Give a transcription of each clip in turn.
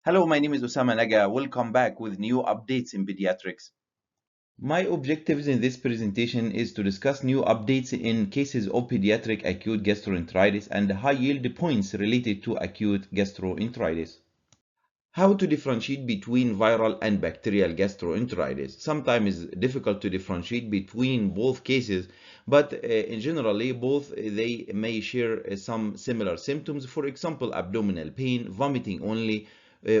Hello, my name is Osama Naga. Welcome back with new updates in pediatrics. My objectives in this presentation is to discuss new updates in cases of pediatric acute gastroenteritis and high-yield points related to acute gastroenteritis. How to differentiate between viral and bacterial gastroenteritis. Sometimes it's difficult to differentiate between both cases, but in generally both they may share some similar symptoms. For example, abdominal pain, vomiting only,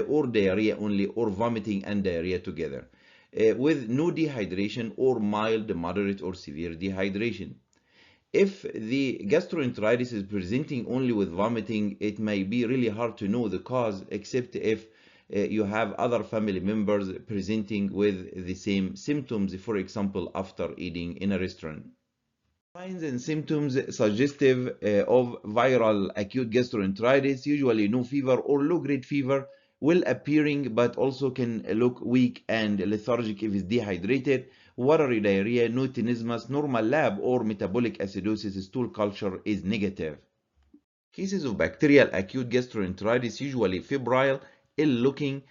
or diarrhea only, or vomiting and diarrhea together, with no dehydration or mild, moderate, or severe dehydration. If the gastroenteritis is presenting only with vomiting, it may be really hard to know the cause, except if you have other family members presenting with the same symptoms, for example, after eating in a restaurant. Signs and symptoms suggestive of viral acute gastroenteritis, usually no fever or low-grade fever, well appearing but also can look weak and lethargic if it's dehydrated, watery diarrhea, no tenesmus, normal lab or metabolic acidosis stool culture is negative. Cases of bacterial acute gastroenteritis, usually febrile, ill-looking,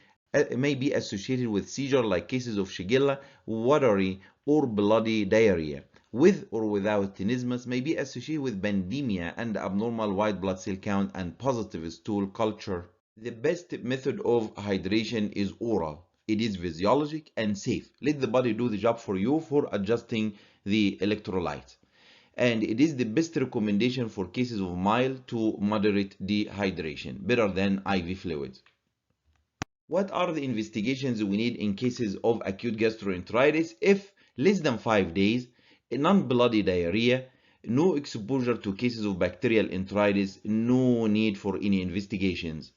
may be associated with seizure like cases of Shigella, watery or bloody diarrhea. With or without tenesmus, may be associated with bandemia and abnormal white blood cell count and positive stool culture. The best method of hydration is oral. It is physiologic and safe. Let the body do the job for you for adjusting the electrolytes. And it is the best recommendation for cases of mild to moderate dehydration, better than IV fluids. What are the investigations we need in cases of acute gastroenteritis? If less than 5 days, non-bloody diarrhea, no exposure to cases of bacterial enteritis, no need for any investigations.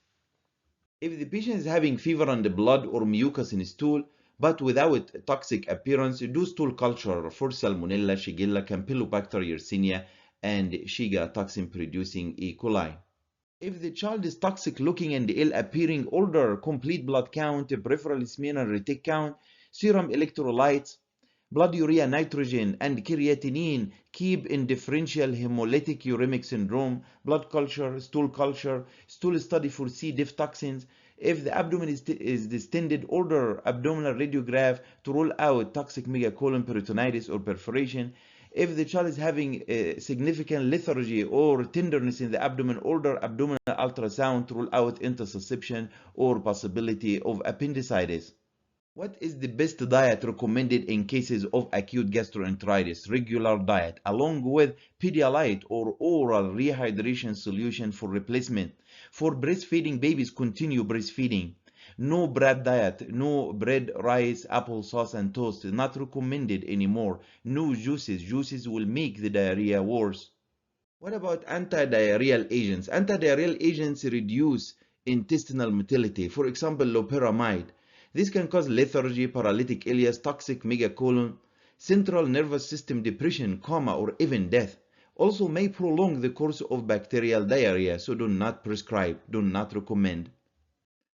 If the patient is having fever and blood or mucus in stool, but without toxic appearance, do stool culture for Salmonella, Shigella, Campylobacter Yersinia, and Shiga toxin-producing E. coli. If the child is toxic looking and ill appearing, order complete blood count, peripheral smear and retic count, serum electrolytes, blood urea nitrogen and creatinine, keep in differential hemolytic uremic syndrome, blood culture, stool study for C. diff toxins. If the abdomen is distended, order abdominal radiograph to rule out toxic megacolon peritonitis or perforation. If the child is having significant lethargy or tenderness in the abdomen, order abdominal ultrasound to rule out intussusception or possibility of appendicitis. What is the best diet recommended in cases of acute gastroenteritis? Regular diet, along with Pedialyte or oral rehydration solution for replacement. For breastfeeding babies, continue breastfeeding. No bread diet, no bread, rice, applesauce, and toast. Not recommended anymore. No juices. Juices will make the diarrhea worse. What about antidiarrheal agents? Antidiarrheal agents reduce intestinal motility. For example, loperamide. This can cause lethargy, paralytic ileus, toxic megacolon, central nervous system depression, coma, or even death. Also may prolong the course of bacterial diarrhea, so do not prescribe, do not recommend.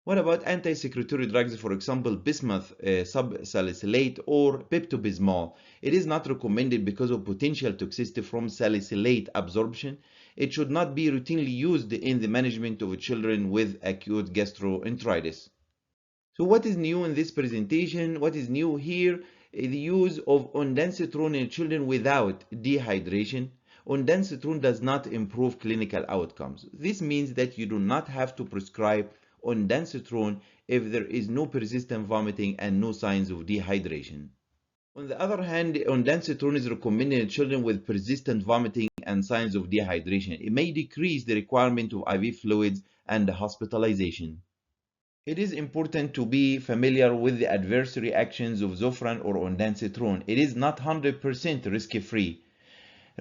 What about antisecretory drugs, for example, bismuth subsalicylate or pepto-bismol? It is not recommended because of potential toxicity from salicylate absorption. It should not be routinely used in the management of children with acute gastroenteritis. So what is new in this presentation? What is new here? The use of ondansetron in children without dehydration. Ondansetron does not improve clinical outcomes. This means that you do not have to prescribe ondansetron if there is no persistent vomiting and no signs of dehydration. On the other hand, ondansetron is recommended in children with persistent vomiting and signs of dehydration. It may decrease the requirement of IV fluids and hospitalization. It is important to be familiar with the adverse reactions of Zofran or ondansetron. It is not 100% risk-free.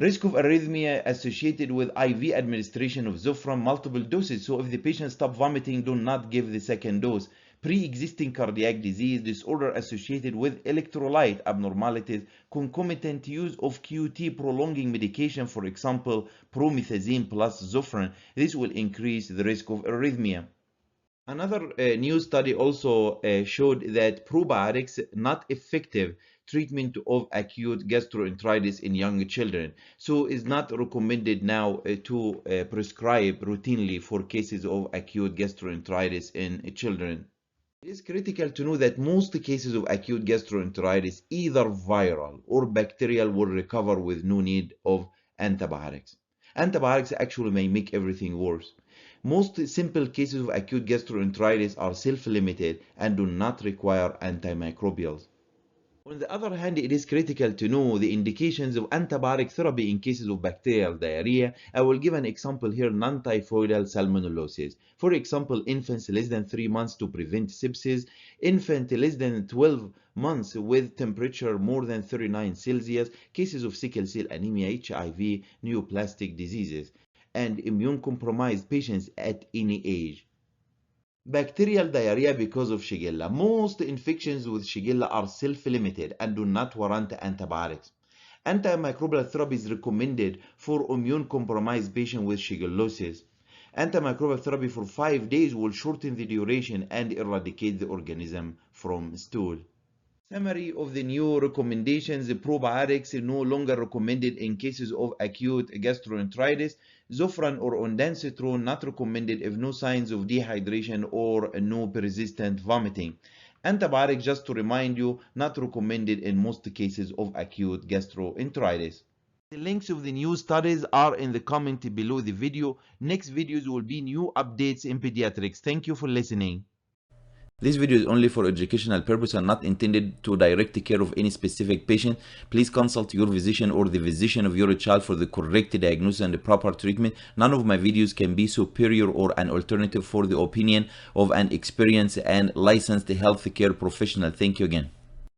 Risk of arrhythmia associated with IV administration of Zofran multiple doses. So if the patient stops vomiting, do not give the second dose. Pre-existing cardiac disease, disorder associated with electrolyte abnormalities, concomitant use of QT prolonging medication, for example, promethazine plus Zofran. This will increase the risk of arrhythmia. Another new study also showed that probiotics not effective treatment of acute gastroenteritis in young children, so is not recommended now to prescribe routinely for cases of acute gastroenteritis in children. It is critical to know that most cases of acute gastroenteritis, either viral or bacterial, will recover with no need of antibiotics. Antibiotics actually may make everything worse. Most simple cases of acute gastroenteritis are self-limited and do not require antimicrobials. On the other hand, it is critical to know the indications of antibiotic therapy in cases of bacterial diarrhea. I will give an example here, nontyphoidal salmonellosis. For example, infants less than 3 months to prevent sepsis, infant less than 12 months with temperature more than 39 Celsius, cases of sickle cell anemia, HIV, neoplastic diseases, and immune-compromised patients at any age. Bacterial diarrhea because of Shigella. Most infections with Shigella are self-limited and do not warrant antibiotics. Antimicrobial therapy is recommended for immune-compromised patients with Shigellosis. Antimicrobial therapy for 5 days will shorten the duration and eradicate the organism from stool. Summary of the new recommendations. Probiotics are no longer recommended in cases of acute gastroenteritis. Zofran or Ondansetron not recommended if no signs of dehydration or no persistent vomiting. Antibiotics, just to remind you, not recommended in most cases of acute gastroenteritis. The links of the new studies are in the comment below the video. Next videos will be new updates in pediatrics. Thank you for listening. This video is only for educational purpose and not intended to direct care of any specific patient. Please consult your physician or the physician of your child for the correct diagnosis and the proper treatment. None of my videos can be superior or an alternative for the opinion of an experienced and licensed healthcare professional. Thank you again.